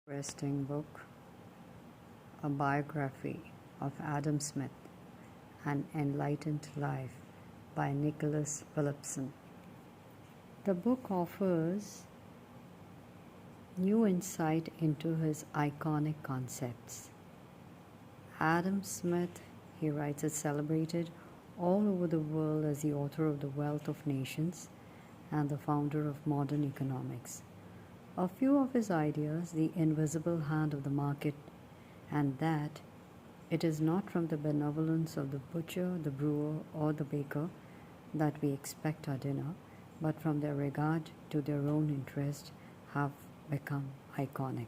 Interesting book, a biography of Adam Smith, An Enlightened Life by Nicholas Phillipson. The book offers new insight into his iconic concepts. Adam Smith, he writes, is celebrated all over the world as the author of The Wealth of Nations and the founder of modern economics. A few of his ideas, the invisible hand of the market, and that it is not from the benevolence of the butcher, the brewer, or the baker that we expect our dinner, but from their regard to their own interest, have become iconic.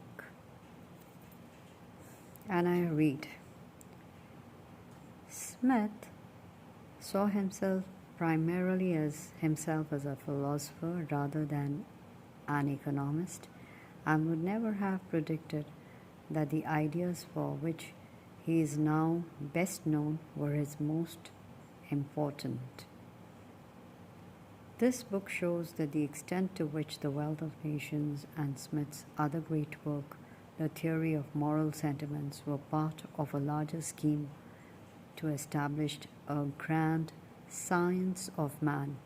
And I read, Smith saw himself primarily as a philosopher rather than an economist, and would never have predicted that the ideas for which he is now best known were his most important. This book shows that the extent to which The Wealth of Nations and Smith's other great work, The Theory of Moral Sentiments, were part of a larger scheme to establish a grand science of man,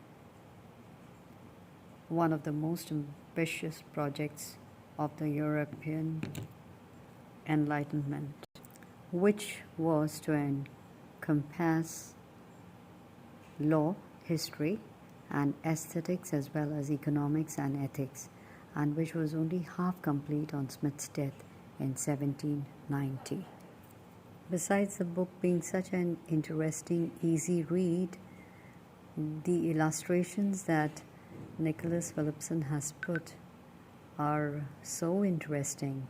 one of the most ambitious projects of the European Enlightenment, which was to encompass law, history, and aesthetics as well as economics and ethics, and which was only half complete on Smith's death in 1790. Besides the book being such an interesting, easy read, the illustrations that Nicholas Phillipson has put are so interesting,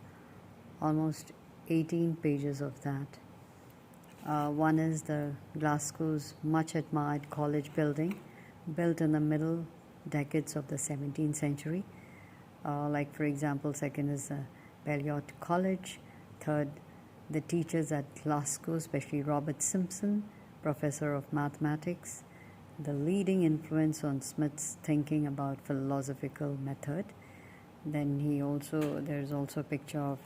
almost 18 pages of that. One is the Glasgow's much admired college building, built in the middle decades of the 17th century. Like for example, second is the Balliol College, third the teachers at Glasgow, especially Robert Simpson, professor of mathematics, the leading influence on Smith's thinking about philosophical method. Then there's also a picture of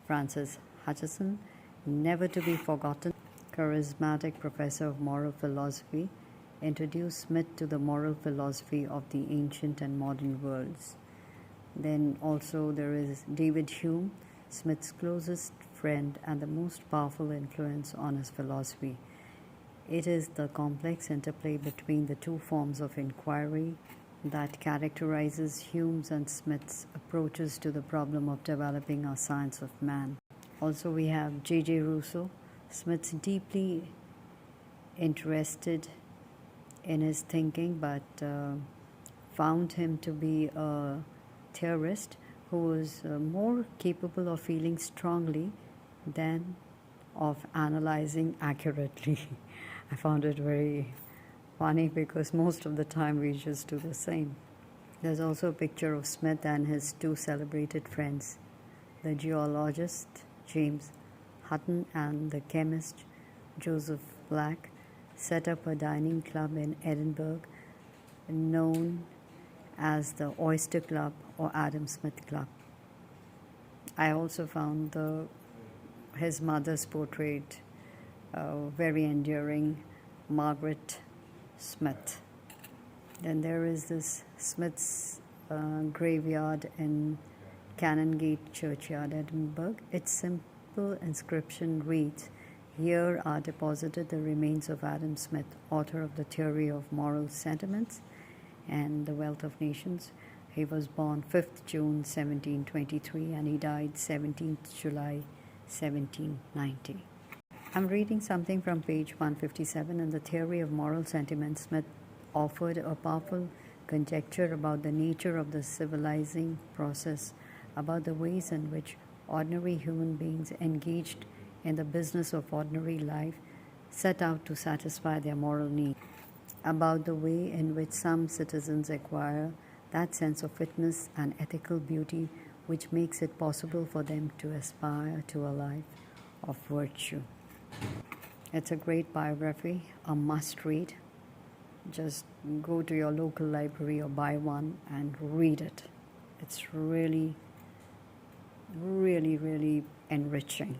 Francis Hutcheson, never to be forgotten, charismatic professor of moral philosophy, introduced Smith to the moral philosophy of the ancient and modern worlds. Then also there is David Hume, Smith's closest friend and the most powerful influence on his philosophy. It is the complex interplay between the two forms of inquiry that characterizes Hume's and Smith's approaches to the problem of developing our science of man. Also we have J.J. Rousseau, Smith's deeply interested in his thinking, but found him to be a theorist who was more capable of feeling strongly than of analyzing accurately. I found it very funny because most of the time we just do the same. There's also a picture of Smith and his two celebrated friends, the geologist James Hutton and the chemist Joseph Black, set up a dining club in Edinburgh known as the Oyster Club or Adam Smith Club. I also found his mother's portrait very endearing, Margaret Smith. Then there is this Smith's graveyard in Canongate Churchyard, Edinburgh. Its simple inscription reads, "Here are deposited the remains of Adam Smith, author of the Theory of Moral Sentiments and the Wealth of Nations." He was born 5th June 1723 and he died 17th July 1790. I'm reading something from page 157. In the Theory of Moral Sentiments, Smith offered a powerful conjecture about the nature of the civilizing process, about the ways in which ordinary human beings engaged in the business of ordinary life set out to satisfy their moral needs, about the way in which some citizens acquire that sense of fitness and ethical beauty which makes it possible for them to aspire to a life of virtue. It's a great biography, a must read. Just go to your local library or buy one and read it. It's really really, really enriching.